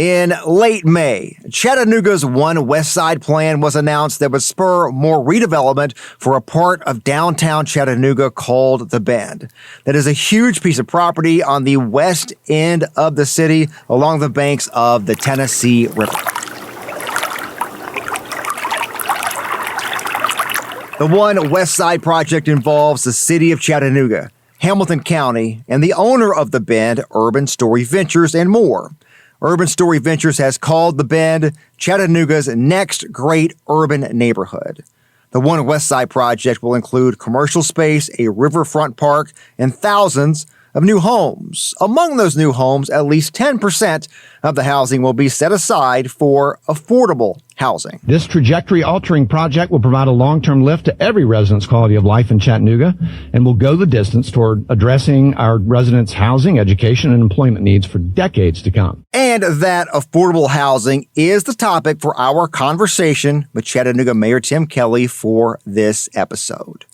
In late May, Chattanooga's One Westside plan was announced that would spur more redevelopment for a part of downtown Chattanooga called the Bend. That is a huge piece of property on the west end of the city along the banks of the Tennessee River. The One Westside Project involves the City of Chattanooga, Hamilton County, and the owner of the Bend, Urban Story Ventures, and more. Urban Story Ventures has called the Bend Chattanooga's next great urban neighborhood. The One Westside Project will include commercial space, a riverfront park, and thousands of new homes. Among those new homes, at least 10% of the housing will be set aside for affordable housing. This trajectory-altering project will provide a long-term lift to every resident's quality of life in Chattanooga and will go the distance toward addressing our residents' housing, education, and employment needs for decades to come. And that affordable housing is the topic for our conversation with Chattanooga Mayor Tim Kelly for this episode.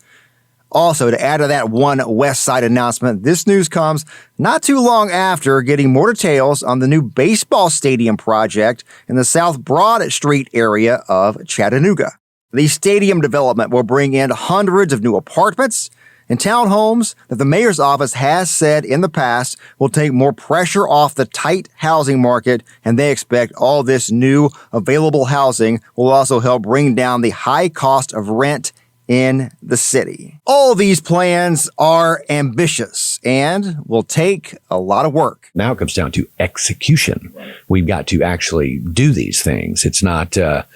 Also, to add to that One Westside announcement, this news comes not too long after getting more details on the new baseball stadium project in the South Broad Street area of Chattanooga. The stadium development will bring in hundreds of new apartments and townhomes that the mayor's office has said in the past will take more pressure off the tight housing market, and they expect all this new available housing will also help bring down the high cost of rent in the city. All these plans are ambitious and will take a lot of work. Now it comes down to execution. We've got to actually do these things. It's not the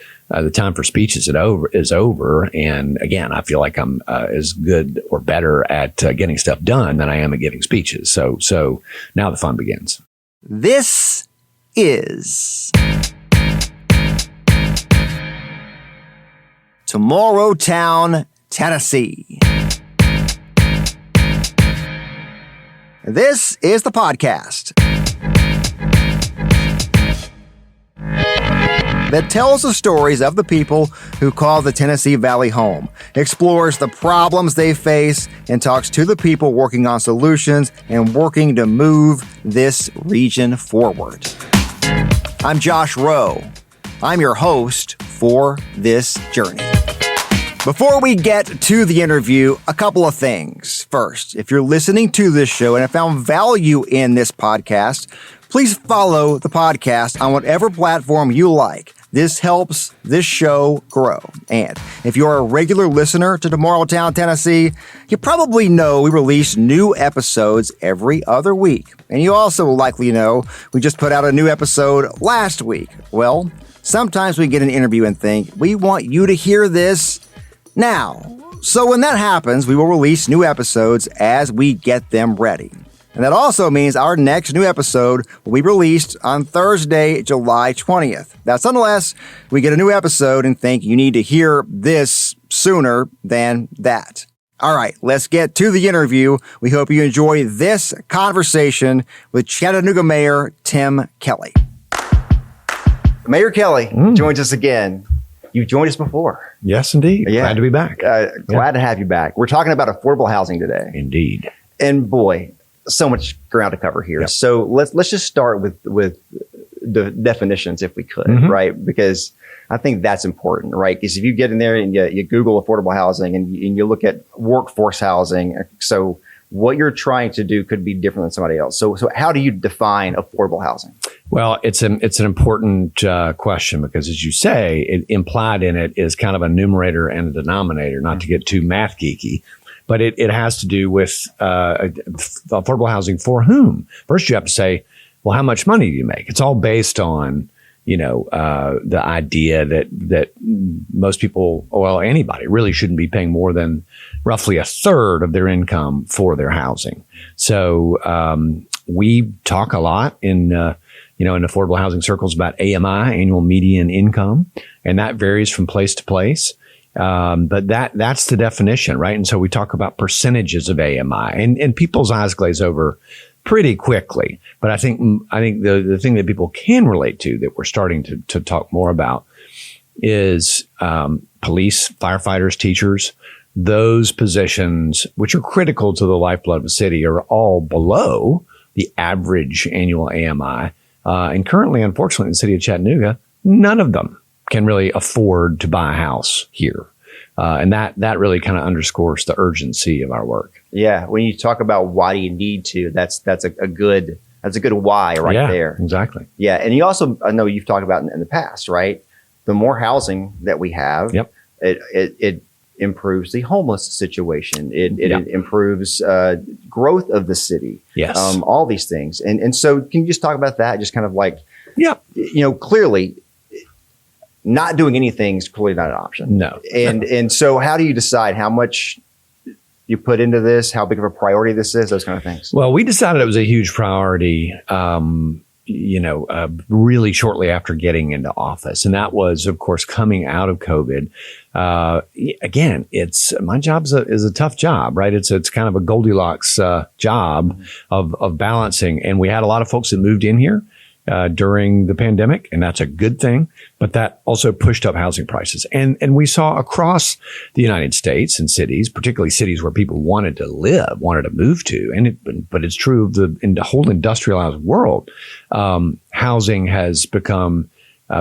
time for speeches is over. And again, I feel like I'm as good or better at getting stuff done than I am at giving speeches. So now the fun begins. This is Tomorrowtown, Tennessee. This is the podcast that tells the stories of the people who call the Tennessee Valley home, explores the problems they face, and talks to the people working on solutions and working to move this region forward. I'm Josh Roe. I'm your host for this journey. Before we get to the interview, a couple of things. First, if you're listening to this show and have found value in this podcast, please follow the podcast on whatever platform you like. This helps this show grow. And if you're a regular listener to Tomorrowtown, Tennessee, you probably know we release new episodes every other week. And you also likely know we just put out a new episode last week. Well, sometimes we get an interview and think, we want you to hear this now. So when that happens, we will release new episodes as we get them ready. And that also means our next new episode will be released on Thursday, July 20th. That's unless we get a new episode and think you need to hear this sooner than that. All right, let's get to the interview. We hope you enjoy this conversation with Chattanooga Mayor Tim Kelly. Mayor Kelly joins us again. You've joined us before. Yes, indeed. Yeah. Glad to be back. Glad to have you back. We're talking about affordable housing today. Indeed. And boy, so much ground to cover here. Yep. So let's just start with the definitions, if we could, right? Because I think that's important, right? Because if you get in there and you Google affordable housing and you look at workforce housing, so what you're trying to do could be different than somebody else. So how do you define affordable housing? Well, it's an important question because, as you say, it implied in it is kind of a numerator and a denominator, not to get too math geeky, but it has to do with affordable housing for whom? First, you have to say, well, how much money do you make? It's all based on, the idea that most people, well, anybody really shouldn't be paying more than roughly a third of their income for their housing. So we talk a lot in affordable housing circles about AMI, annual median income, and that varies from place to place. But that's the definition, right? And so we talk about percentages of AMI, and people's eyes glaze over pretty quickly. But I think the thing that people can relate to that we're starting to talk more about is police, firefighters, teachers. Those positions, which are critical to the lifeblood of a city, are all below the average annual AMI And currently, unfortunately, in the city of Chattanooga, none of them can really afford to buy a house here. And that really kind of underscores the urgency of our work. Yeah. When you talk about why do you need to, that's a good why right there. Exactly. Yeah. And you also, I know you've talked about in the past, right? The more housing that we have, it improves the homeless situation. It improves growth of the city. Yes. All these things. And so can you just talk about that? Just kind of like, clearly not doing anything is clearly not an option. No. And so how do you decide how much you put into this, how big of a priority this is, those kind of things? Well, we decided it was a huge priority, really shortly after getting into office. And that was, of course, coming out of COVID. Again, my job is a tough job, right? It's kind of a Goldilocks job of balancing. And we had a lot of folks that moved in here during the pandemic, and that's a good thing. But that also pushed up housing prices. And we saw across the United States and cities, particularly cities where people wanted to live, wanted to move to. But it's true of in the whole industrialized world, housing has become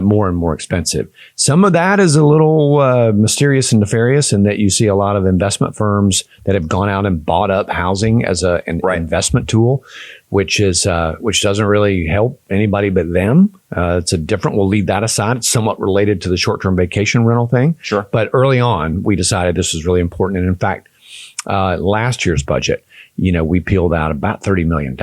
more and more expensive. Some of that is a little mysterious and nefarious in that you see a lot of investment firms that have gone out and bought up housing as an investment tool, which doesn't really help anybody but them. We'll leave that aside. It's somewhat related to the short-term vacation rental thing. Sure. But early on, we decided this was really important. And in fact, last year's budget, we peeled out about $30 million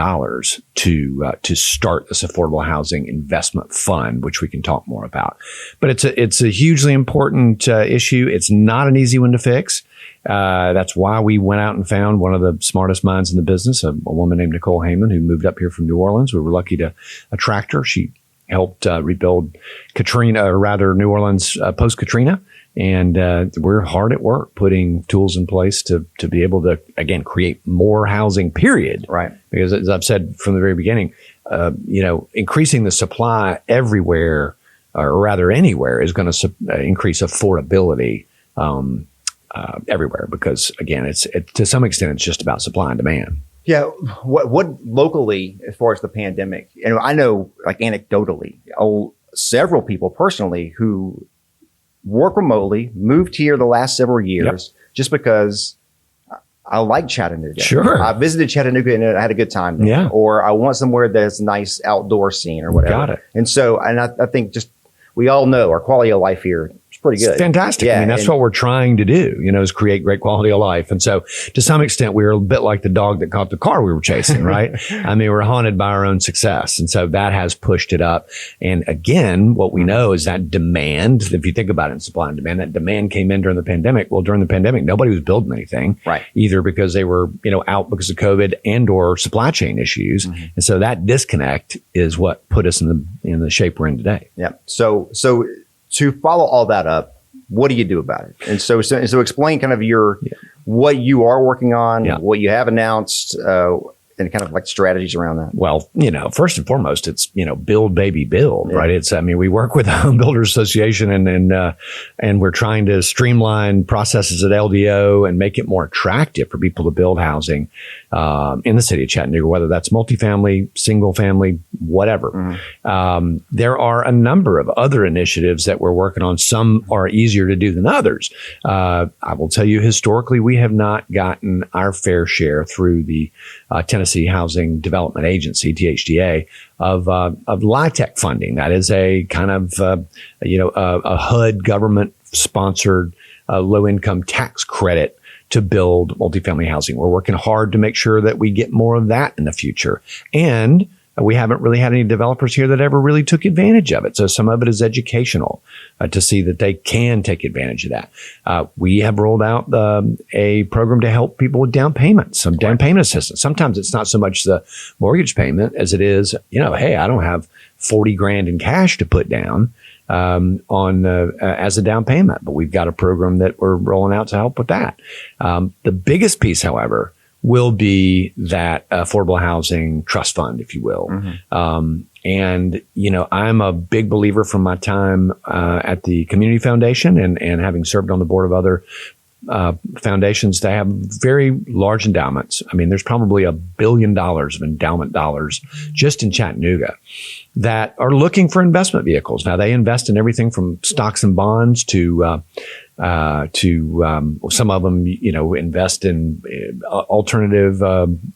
to start this affordable housing investment fund, which we can talk more about. But it's a hugely important issue. It's not an easy one to fix. That's why we went out and found one of the smartest minds in the business, a woman named Nicole Heyman, who moved up here from New Orleans. We were lucky to attract her. She helped rebuild New Orleans post-Katrina. And we're hard at work putting tools in place to be able to, again, create more housing, period. Right. Because as I've said from the very beginning, increasing the supply everywhere, or rather anywhere, is going to increase affordability everywhere. Because, again, to some extent, it's just about supply and demand. Yeah. What locally, as far as the pandemic, and I know, like anecdotally, several people personally who work remotely, moved here the last several years just because I like Chattanooga. Sure. I visited Chattanooga and I had a good time there. Yeah. Or I want somewhere that's a nice outdoor scene or whatever. Got it. And so, I think just, we all know our quality of life here is pretty good. It's fantastic. Yeah, that's what we're trying to do, is create great quality of life. And so to some extent, we were a bit like the dog that caught the car we were chasing, right? We're haunted by our own success. And so that has pushed it up. And again, what we know is that demand, if you think about it in supply and demand, that demand came in during the pandemic. Well, during the pandemic, nobody was building anything, right? Either because they were, out because of COVID and or supply chain issues. Mm-hmm. And so that disconnect is what put us in the shape we're in today. Yeah. So to follow all that up, what do you do about it? And so explain kind of what you are working on, what you have announced, and kind of like strategies around that. Well, first and foremost, it's, build, baby, build, right? It's, we work with the Home Builders Association and we're trying to streamline processes at LDO and make it more attractive for people to build housing, in the city of Chattanooga, whether that's multifamily, single family, whatever. Mm-hmm. There are a number of other initiatives that we're working on. Some are easier to do than others. I will tell you, historically, we have not gotten our fair share through the Tennessee Housing Development Agency, THDA, of LIHTC funding. That is a kind of, a HUD government sponsored low income tax credit to build multifamily housing. We're working hard to make sure that we get more of that in the future. And we haven't really had any developers here that ever really took advantage of it. So some of it is educational to see that they can take advantage of that. We have rolled out a program to help people with down payments, some down payment assistance. Sometimes it's not so much the mortgage payment as it is, hey, I don't have $40,000 in cash to put down as a down payment, but we've got a program that we're rolling out to help with that. The biggest piece, however, will be that affordable housing trust fund, if you will. Mm-hmm. And I'm a big believer from my time at the Community Foundation and having served on the board of other foundations that have very large endowments. There's probably $1 billion of endowment dollars just in Chattanooga. that are looking for investment vehicles. Now, they invest in everything from stocks and bonds to some of them, invest in alternative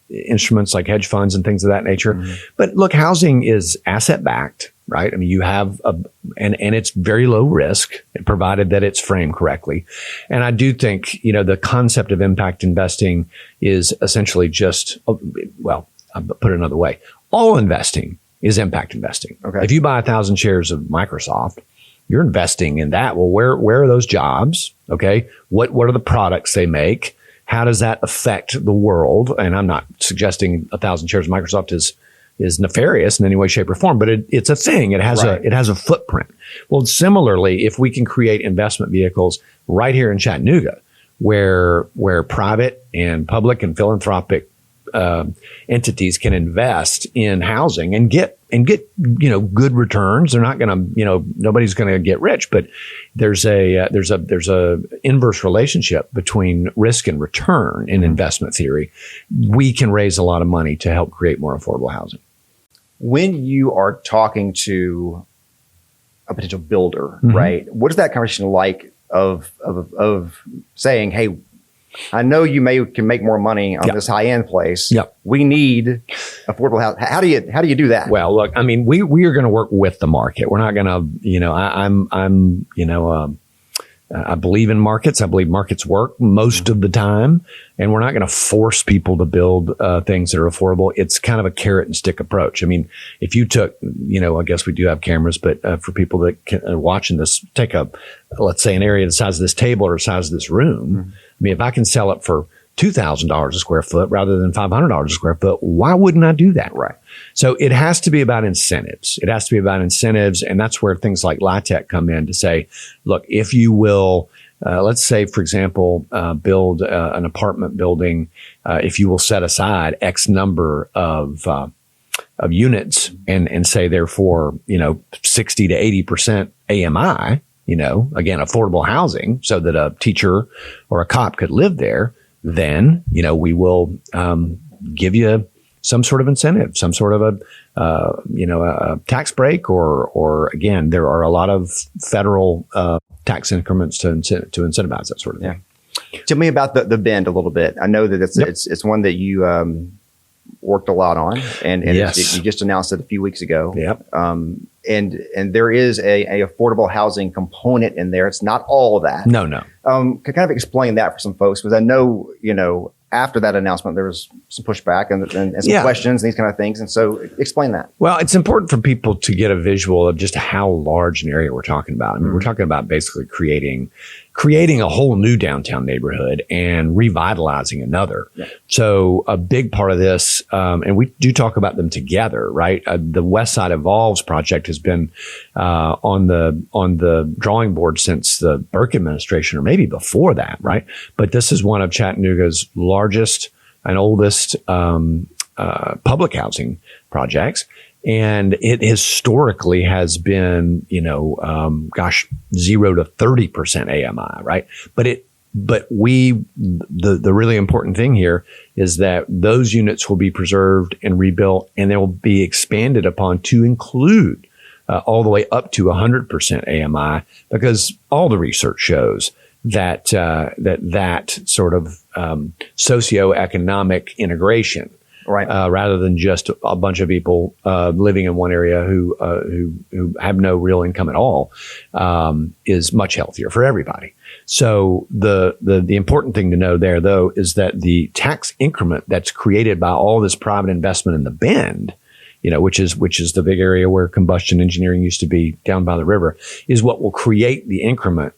instruments like hedge funds and things of that nature. Mm-hmm. But look, housing is asset backed, right? I mean, you have and it's very low risk, provided that it's framed correctly. And I do think, the concept of impact investing is essentially just, well, I'll put it another way. All investing is impact investing. Okay. If you buy 1,000 shares of Microsoft, you're investing in that. Well, where are those jobs? Okay. What are the products they make? How does that affect the world? And I'm not suggesting 1,000 shares of Microsoft is nefarious in any way, shape, or form, but it's a thing. It has a footprint. Well, similarly, if we can create investment vehicles right here in Chattanooga, where private and public and philanthropic entities can invest in housing and get good returns. They're not going to nobody's going to get rich, but there's a inverse relationship between risk and return in investment theory. We can raise a lot of money to help create more affordable housing. When you are talking to a potential builder, right? What is that conversation like of saying, hey, I know you can make more money on this high end place. Yep. We need affordable housing. How do you do that? Well, look, I mean, we are going to work with the market. We're not going to, I believe in markets. I believe markets work most of the time, and we're not going to force people to build things that are affordable. It's kind of a carrot and stick approach. I mean, if you took, I guess we do have cameras, but for people that are watching this, take let's say an area the size of this table or the size of this room. I mean, if I can sell it for $2,000 a square foot rather than $500 a square foot, why wouldn't I do that? Right. So it has to be about incentives. And that's where things like LIHTC come in to say, look, if you will, let's say, for example, build an apartment building, if you will set aside X number of units and say, therefore, 60 to 80% AMI, again, affordable housing so that a teacher or a cop could live there, then, we will give you some sort of incentive, some sort of a tax break or again, there are a lot of federal tax increments to incentivize that sort of thing. Yeah. Tell me about the Bend a little bit. I know that it's one that you worked a lot on, and yes. You just announced it a few weeks ago. Yep. And there is a affordable housing component in there. It's not all of that. No. Can kind of explain that for some folks, because I know, after that announcement, there was some pushback and some questions and these kind of things. And so explain that. Well, it's important for people to get a visual of just how large an area we're talking about. I mean, we're talking about basically creating a whole new downtown neighborhood and revitalizing another. Yeah. So a big part of this, and we do talk about them together, right? The Westside Evolves project has been on the drawing board since the Burke administration, or maybe before that, right? But this is one of Chattanooga's largest and oldest public housing projects. And it historically has been, 0 to 30% AMI, right? But the really important thing here is that those units will be preserved and rebuilt, and they will be expanded upon to include all the way up to 100% AMI, because all the research shows that sort of socioeconomic integration, right, rather than just a bunch of people living in one area who have no real income at all, is much healthier for everybody. So the important thing to know there, though, is that the tax increment that's created by all this private investment in the Bend, which is the big area where combustion engineering used to be down by the river, is what will create the increment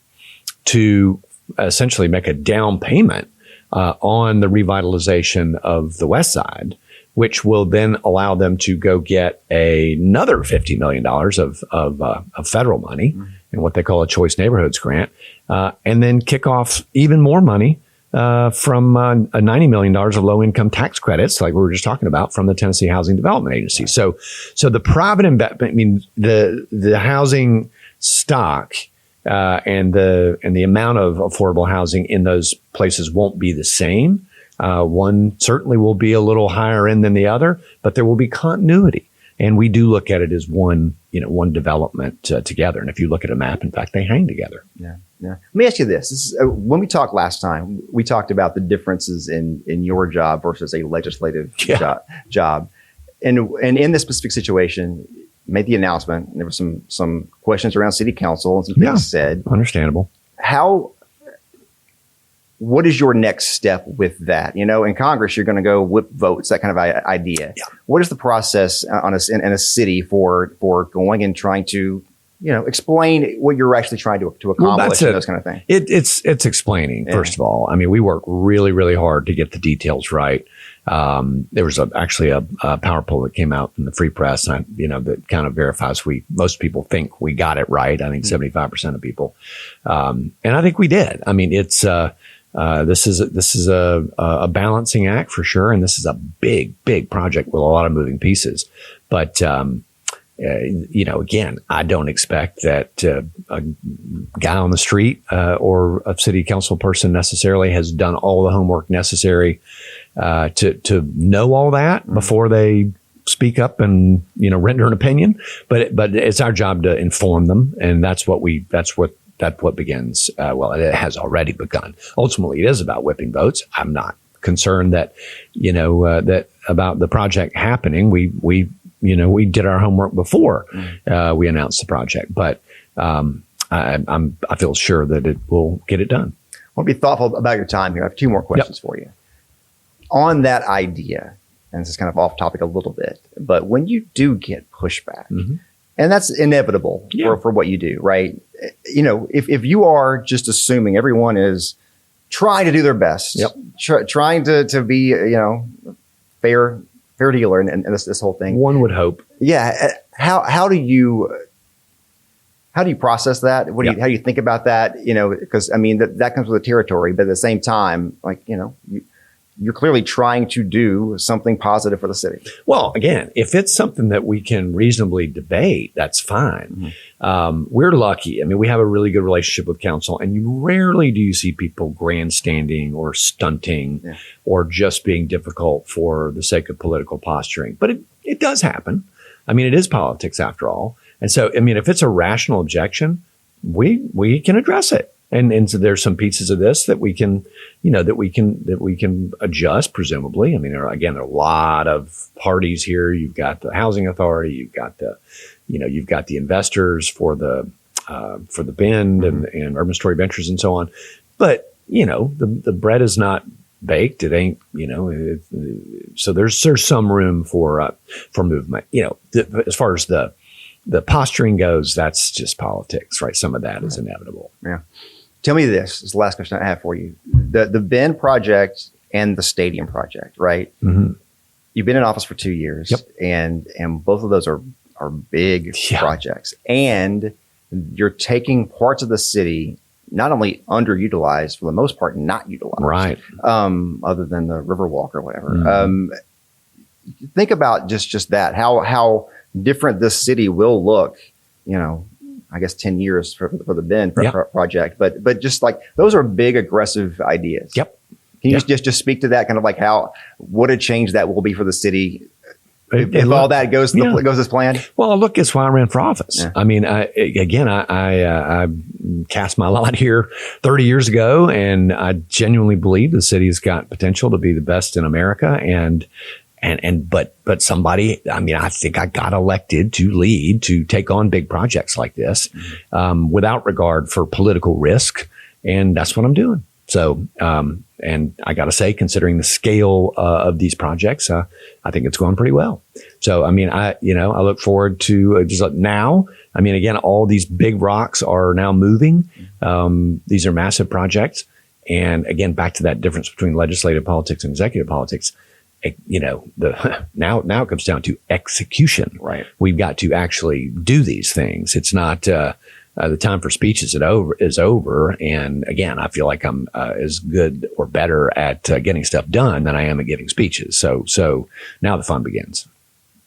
to essentially make a down payment on the revitalization of the West Side, which will then allow them to go get another $50 million of federal money in what they call a Choice Neighborhoods grant, and then kick off even more money from a $90 million of low-income tax credits, like we were just talking about, from the Tennessee Housing Development Agency. Right. So the private investment, I mean, the housing stock and the amount of affordable housing in those places won't be the same. One certainly will be a little higher end than the other, but there will be continuity. And we do look at it as one development together. And if you look at a map, in fact, they hang together. Yeah. Let me ask you this. When we talked last time, we talked about the differences in your job versus a legislative job. And in this specific situation, made the announcement, and there were some questions around city council and some things said. Understandable. What is your next step with that? In Congress, you're going to go whip votes, that kind of idea. Yeah. What is the process in a city for going and trying to, explain what you're actually trying to accomplish and those kind of things? It's explaining, first of all. I mean, we work really, really hard to get the details right. There was actually a power poll that came out in the Free Press, and that kind of verifies most people think we got it right. I think 75% of people, and I think we did. I mean, it's this is a balancing act for sure, and this is a big project with a lot of moving pieces. But again, I don't expect that a guy on the street or a city council person necessarily has done all the homework necessary to know all that before they speak up and render an opinion. But it's our job to inform them, and that's what begins. It has already begun. Ultimately, it is about whipping votes. I'm not concerned that that about the project happening. We did our homework before we announced the project, but I feel sure that it will get it done. I want to be thoughtful about your time here. I have two more questions for you. On that idea, and this is kind of off topic a little bit, but when you do get pushback, and that's inevitable for what you do, right? If you are just assuming everyone is trying to do their best, trying to be, fair dealer and this whole thing. One would hope. Yeah. How do you process that? How do you think about that? Because I mean, that comes with the territory, but at the same time, you're clearly trying to do something positive for the city. Well, again, if it's something that we can reasonably debate, that's fine. We're lucky. I mean, we have a really good relationship with council, and rarely do you see people grandstanding or stunting or just being difficult for the sake of political posturing. But it does happen. I mean, it is politics after all. And so, I mean, if it's a rational objection, we can address it. And so there's some pieces of this that we can adjust, presumably. I mean, there are a lot of parties here. You've got the housing authority, you've got the investors for the Bend and Urban Story Ventures and so on. But the bread is not baked. It ain't, so there's some room for movement. As far as the posturing goes, that's just politics, right? Some of that is inevitable. Yeah. Tell me this is the last question I have for you. The Bend project and the stadium project, right? You've been in office for 2 years, and both of those are big projects. And you're taking parts of the city not only underutilized, for the most part, not utilized. Right. Other than the Riverwalk or whatever. Think about just that, how different this city will look, I guess 10 years for the Bend project, but just those are big, aggressive ideas. Can you just speak to that, kind of what a change that will be for the city if all that goes as planned? Well, look, it's why I ran for office. I mean, I cast my lot here 30 years ago, and I genuinely believe the city's got potential to be the best in America. But somebody, I mean, I think I got elected to take on big projects like this, without regard for political risk. And that's what I'm doing. So, and I got to say, considering the scale of these projects, I think it's going pretty well. So, I mean, I look forward to now. I mean, again, all these big rocks are now moving. These are massive projects. And again, back to that difference between legislative politics and executive politics. Now it comes down to execution. Right. We've got to actually do these things. It's not the time for speeches is over. And again, I feel like I'm as good or better at getting stuff done than I am at giving speeches. So now the fun begins.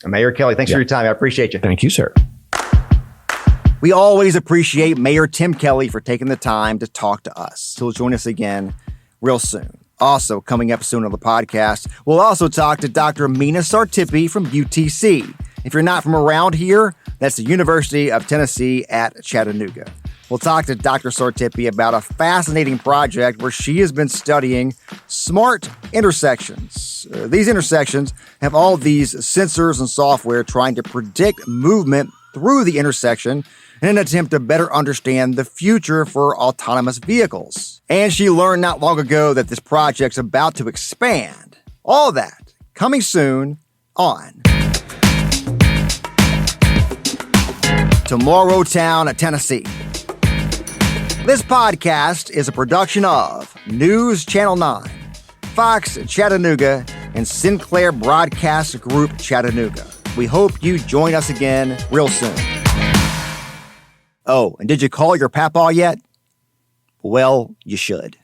Mayor Kelly, thanks for your time. I appreciate you. Thank you, sir. We always appreciate Mayor Tim Kelly for taking the time to talk to us. He'll join us again real soon. Also, coming up soon on the podcast, we'll also talk to Dr. Mina Sartipi from UTC If you're not from around here, that's the University of Tennessee at Chattanooga. We'll talk to Dr. Sartipi about a fascinating project where she has been studying smart intersections. These intersections have all these sensors and software trying to predict movement through the intersection in an attempt to better understand the future for autonomous vehicles. And she learned not long ago that this project's about to expand. All that coming soon on Tomorrow Town, Tennessee. This podcast is a production of NewsChannel 9, Fox Chattanooga, and Sinclair Broadcast Group Chattanooga. We hope you join us again real soon. Oh, and did you call your papaw yet? Well, you should.